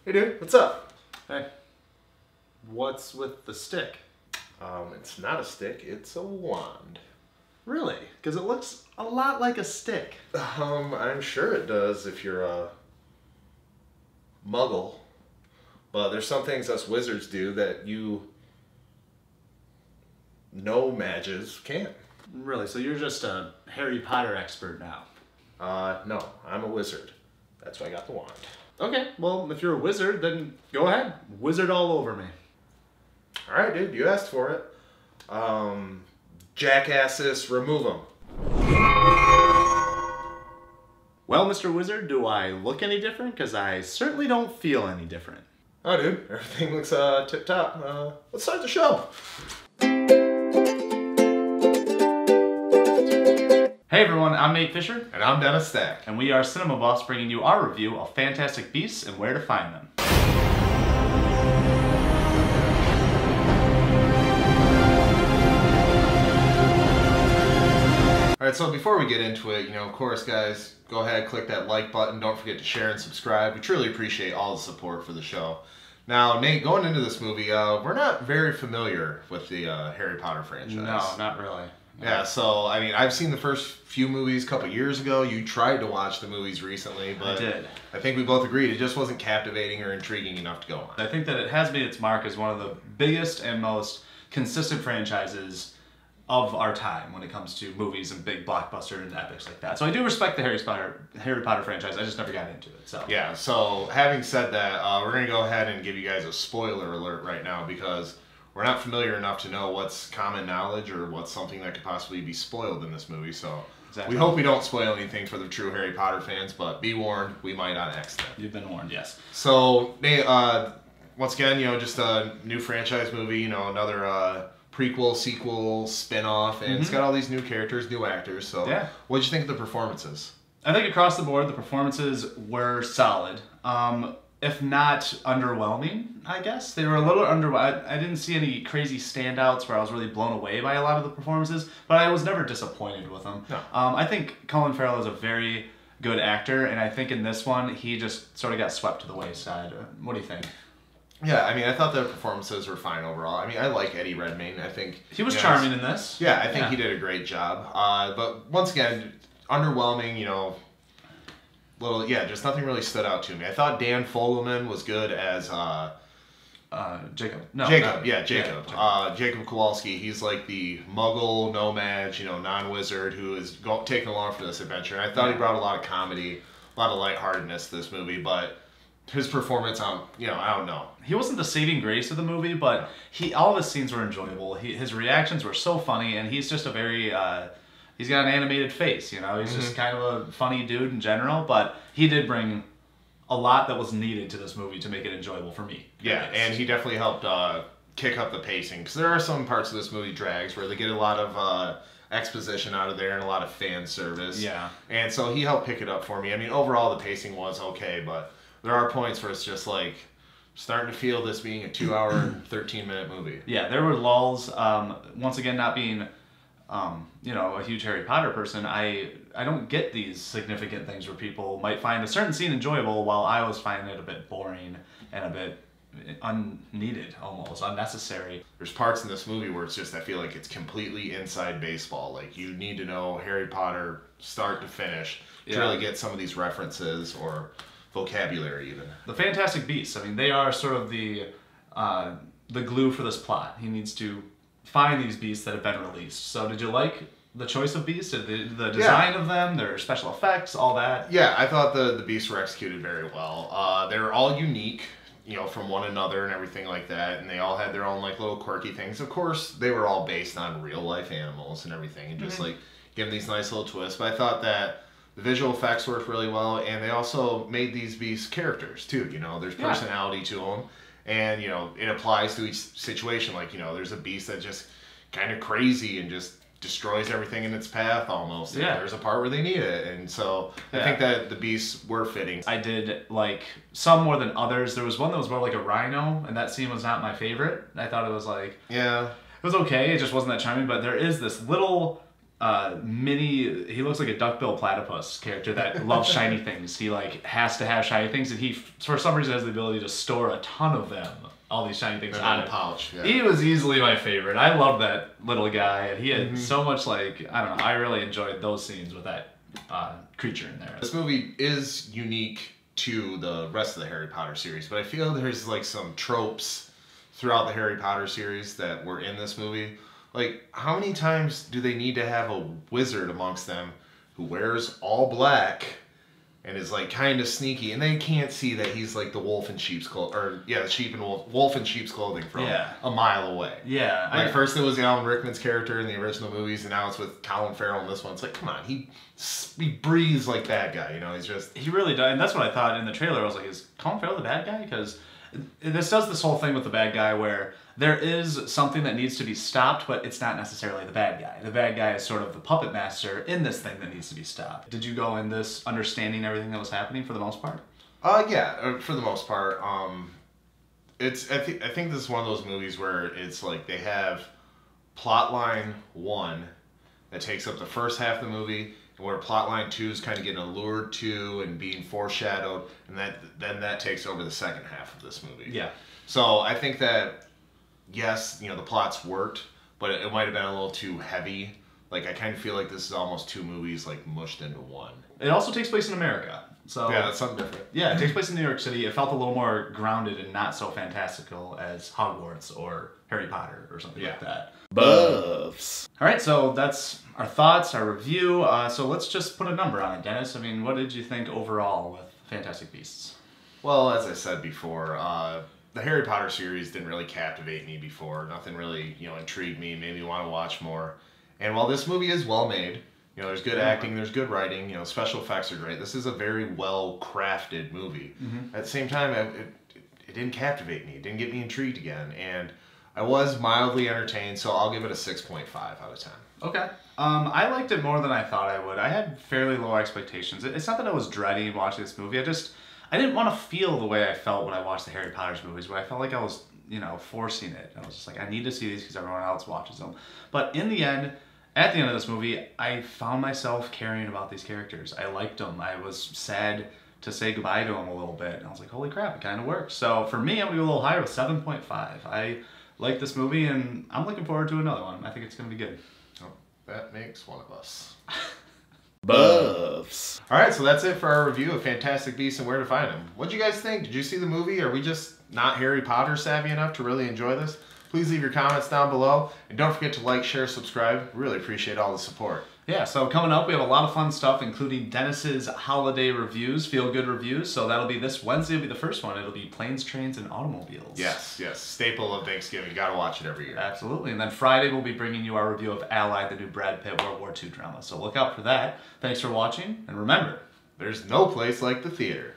Hey dude, what's up? Hey. What's with the stick? It's not a stick, it's a wand. Really? Because it looks a lot like a stick. I'm sure it does if you're a muggle. But there's some things us wizards do that you no-mages can't. Really? So you're just a Harry Potter expert now? No, I'm a wizard. That's why I got the wand. Okay, well, if you're a wizard, then go ahead. Wizard all over me. Alright, dude, you asked for it. Jackasses, remove them. Well, Mr. Wizard, do I look any different? Because I certainly don't feel any different. Oh, dude, everything looks tip-top. Let's start the show. Hey everyone, I'm Nate Fischer. And I'm Dennis Stack. And we are Cinema Buffs, bringing you our review of Fantastic Beasts and where to find them. Alright, so before we get into it, of course, guys, go ahead, click that like button. Don't forget to share and subscribe. We truly appreciate all the support for the show. Now, Nate, going into this movie, we're not very familiar with the Harry Potter franchise. No, not really. Yeah, so, I mean, I've seen the first few movies a couple years ago. You tried to watch the movies recently, but I did. I think we both agreed it just wasn't captivating or intriguing enough to go on. I think that it has made its mark as one of the biggest and most consistent franchises of our time when it comes to movies and big blockbuster and epics like that. So I do respect the Harry Potter franchise. I just never got into it. So yeah. So having said that, we're gonna go ahead and give you guys a spoiler alert right now because we're not familiar enough to know what's common knowledge or what's something that could possibly be spoiled in this movie. So exactly. We hope we don't spoil anything for the true Harry Potter fans, but be warned, we might on accident. You've been warned, yes. So once again, just a new franchise movie. Another prequel, sequel, spin-off, and it's got all these new characters, new actors. So yeah. What did you think of the performances? I think across the board, the performances were solid. If not underwhelming, I guess. They were a little underwhelming. I didn't see any crazy standouts where I was really blown away by a lot of the performances, but I was never disappointed with them. No. I think Colin Farrell is a very good actor, and I think in this one, he just sort of got swept to the wayside. What do you think? Yeah, I mean, I thought the performances were fine overall. I mean, I like Eddie Redmayne. I think he was charming in this. Yeah, I think he did a great job. But once again, underwhelming. Just nothing really stood out to me. I thought Dan Fogelman was good as Jacob. Jacob. Jacob Kowalski. He's like the Muggle nomad, non-wizard who is taken along for this adventure. And I thought he brought a lot of comedy, a lot of lightheartedness to this movie, but his performance, I don't know. He wasn't the saving grace of the movie, but all of his scenes were enjoyable. His reactions were so funny, and he's just a very, he's got an animated face, He's just kind of a funny dude in general, but he did bring a lot that was needed to this movie to make it enjoyable for me. Yeah, and he definitely helped kick up the pacing, because there are some parts of this movie drags where they get a lot of exposition out of there and a lot of fan service. Yeah. And so he helped pick it up for me. I mean, overall the pacing was okay, but there are points where it's just like starting to feel this being a 2-hour and 13-minute movie. Yeah, there were lulls. Once again, not being, a huge Harry Potter person, I don't get these significant things where people might find a certain scene enjoyable while I was finding it a bit boring and a bit unneeded, almost unnecessary. There's parts in this movie where it's just, I feel like it's completely inside baseball. Like, you need to know Harry Potter start to finish to really get some of these references or vocabulary even. The Fantastic Beasts, I mean, they are sort of the glue for this plot. He needs to find these beasts that have been released. So did you like the choice of beasts, the design of them, their special effects, all that? Yeah, I thought the beasts were executed very well. They were all unique, from one another and everything like that, and they all had their own like little quirky things. Of course, they were all based on real life animals and everything, and just like give them these nice little twists. But I thought that the visual effects worked really well, and they also made these beasts characters too. There's personality to them, and it applies to each situation. Like there's a beast that's just kind of crazy and just destroys everything in its path almost. And there's a part where they need it, and so I think that the beasts were fitting. I did like some more than others. There was one that was more like a rhino, and that scene was not my favorite. I thought it was like it was okay. It just wasn't that charming. But there is this little he looks like a duckbill platypus character that loves shiny things. He like has to have shiny things, and he for some reason has the ability to store a ton of them. All these shiny things on a pouch. Yeah. He was easily my favorite. I loved that little guy, and he had so much like I don't know. I really enjoyed those scenes with that creature in there. This movie is unique to the rest of the Harry Potter series, but I feel there's like some tropes throughout the Harry Potter series that were in this movie. Like, how many times do they need to have a wizard amongst them who wears all black and is like kind of sneaky, and they can't see that he's like the wolf in sheep's clothing, or yeah, the sheep and wolf in sheep's clothing from a mile away. Yeah. Like first it was Alan Rickman's character in the original movies, and now it's with Colin Farrell in this one. It's like, come on, he breathes like bad guy, you know? He really does, and that's what I thought in the trailer. I was like, is Colin Farrell the bad guy? Because this does this whole thing with the bad guy where there is something that needs to be stopped, but it's not necessarily the bad guy. The bad guy is sort of the puppet master in this thing that needs to be stopped. Did you go in this understanding everything that was happening for the most part? Yeah, for the most part. I think this is one of those movies where it's like they have plotline 1 that takes up the first half of the movie, and where plotline 2 is kind of getting allured to and being foreshadowed, and then that takes over the second half of this movie. Yeah. So I think that, yes, you know, the plots worked, but it might have been a little too heavy. Like, I kind of feel like this is almost 2 movies, like, mushed into one. It also takes place in America. So yeah, that's something different. Yeah, it takes place in New York City. It felt a little more grounded and not so fantastical as Hogwarts or Harry Potter or something like that. Buffs. All right, so that's our thoughts, our review. So let's just put a number on it, Dennis. I mean, what did you think overall with Fantastic Beasts? Well, as I said before, the Harry Potter series didn't really captivate me before. Nothing really, you know, intrigued me, made me want to watch more. And while this movie is well made, you know, there's good acting, there's good writing, you know, special effects are great. This is a very well crafted movie. At the same time, it didn't captivate me. It didn't get me intrigued again. And I was mildly entertained, so I'll give it a 6.5 out of 10. Okay. I liked it more than I thought I would. I had fairly low expectations. It's not that I was dreading watching this movie. I didn't want to feel the way I felt when I watched the Harry Potter movies, where I felt like I was, you know, forcing it. I was just like, I need to see these because everyone else watches them. But in the end, at the end of this movie, I found myself caring about these characters. I liked them. I was sad to say goodbye to them a little bit. And I was like, holy crap, it kind of worked. So for me, I'm going to go a little higher with 7.5. I like this movie, and I'm looking forward to another one. I think it's going to be good. Oh, that makes one of us. Buffs. Alright, so that's it for our review of Fantastic Beasts and Where to Find Them. What'd you guys think? Did you see the movie? Are we just not Harry Potter savvy enough to really enjoy this? Please leave your comments down below. And don't forget to like, share, subscribe. Really appreciate all the support. Yeah, so coming up, we have a lot of fun stuff, including Dennis's holiday reviews, feel-good reviews. So that'll be this Wednesday, will be the first one. It'll be Planes, Trains, and Automobiles. Yes, yes. Staple of Thanksgiving. Gotta watch it every year. Absolutely. And then Friday, we'll be bringing you our review of Allied, the new Brad Pitt World War II drama. So look out for that. Thanks for watching, and remember, there's no place like the theater.